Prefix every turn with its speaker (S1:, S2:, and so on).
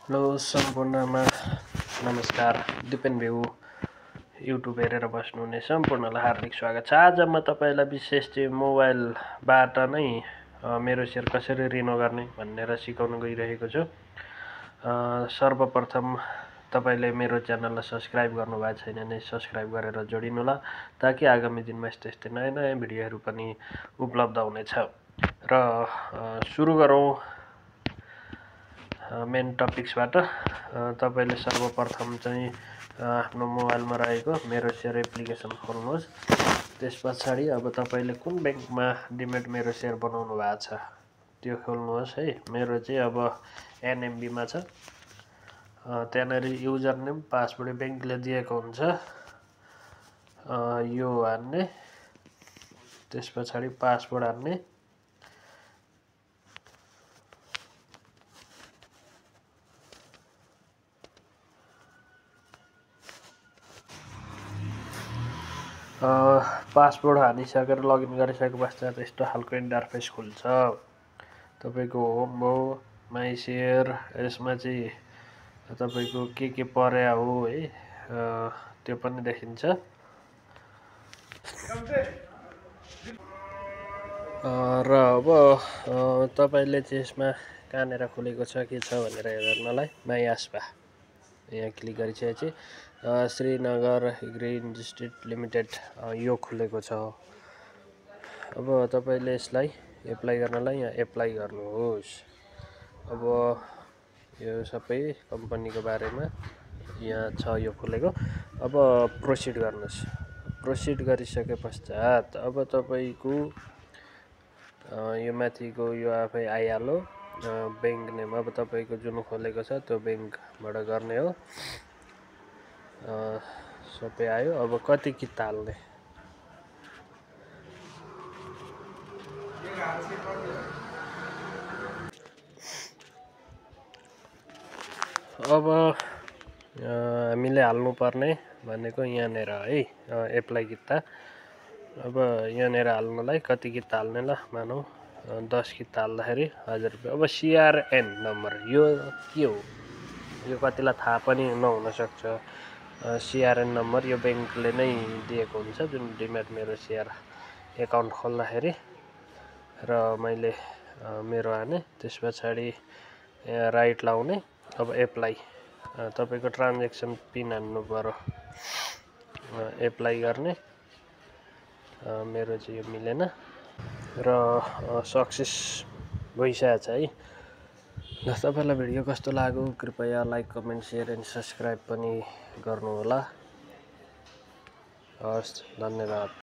S1: Hello सम्पूर्णमा नमस्कार। Dipen view YouTube हेरेर बस्नुहुने सम्पूर्णलाई हार्दिक स्वागत छ। आज म तपाईँलाई विशेष चाहिँ मोबाइलबाट नै मेरो सेयर कसरी रिन्यू गर्ने भनेर सिकाउन गइरहेको छु। सर्वप्रथम तपाईँले मेरो च्यानललाई सब्सक्राइब गर्नुभएको छैन भने सब्सक्राइब गरेर जोडिनुहोला, ताकि आगामी दिनमा यस्तै नयाँ नयाँ भिडियोहरू पनि उपलब्ध हुनेछ। र सुरु गरौँ मेन टपिक्सबाट। तपाईँले सर्वप्रथम चाहिँ आफ्नो मोबाइलमा रहेको मेरो सेयर एप्लिकेसन खोल्नुहोस्। त्यस पछाडि अब तपाईँले कुन ब्याङ्कमा डिमेट मेरो सेयर बनाउनु भएको छ त्यो खोल्नुहोस् है। मेरो चाहिँ अब एनएमबीमा छ। त्यहाँनिर युजर नेम पासवर्ड ब्याङ्कले दिएको हुन्छ, यो हान्ने, त्यस पछाडि पासवर्ड हान्ने, पासवर्ड हानिसकेर लगइन गरिसके पश्चात यस्तो खालको इन्टरफेस खुल्छ। तपाईँको होम हो, माई सेयर, यसमा चाहिँ तपाईँको के पर्या हो है, त्यो पनि देखिन्छ। र अब तपाईँले चाहिँ यसमा कहाँनिर खुलेको छ के छ भनेर हेर्नलाई माई आस्पा यहाँ क्लिक गरिसकेपछि श्रीनगर ग्रिन डिस्ट्रिक्ट लिमिटेड यो खुलेको छ। अब तपाईँले यसलाई एप्लाई गर्नलाई यहाँ एप्लाई गर्नुहोस्। अब यो सबै कम्पनीको बारेमा यहाँ छ, यो खुलेको। अब प्रोसिड गर्नुहोस्। प्रोसिड गरिसके पश्चात अब तपाईँको यो माथिको यो आफै आइहाल्यो ब्याङ्क नेम। अब तपाईँको जुन खोलेको छ त्यो ब्याङ्कबाट गर्ने हो। सबै आयो। अब कति किता हाल्ने, अब हामीले हाल्नुपर्ने भनेको यहाँनिर है एप्लाई किता। अब यहाँनिर हाल्नलाई कति किता हाल्ने, ल मानौँ 10 किता हाल्दाखेरि 1000 रुपियाँ। अब सिआरएन नम्बर यो के हो, यो कतिलाई थाहा पनि नहुनसक्छ। सिआरएन नम्बर यो ब्याङ्कले नै दिएको हुन्छ, जुन डिमेट मेरो सेयर एकाउन्ट खोल्दाखेरि। र मैले मेरो हाने, त्यस पछाडि राइट लाउने। अब एप्लाई, तपाईँको ट्रान्जेक्सन पिन हान्नु पर्यो, एप्लाई गर्ने। मेरो चाहिँ यो मिलेन र सक्सेस भइसकेको छ है। र तपाईँलाई भिडियो कस्तो लाग्यो कृपया like, comment, share and subscribe पनि गर्नुहोला। हस्, धन्यवाद।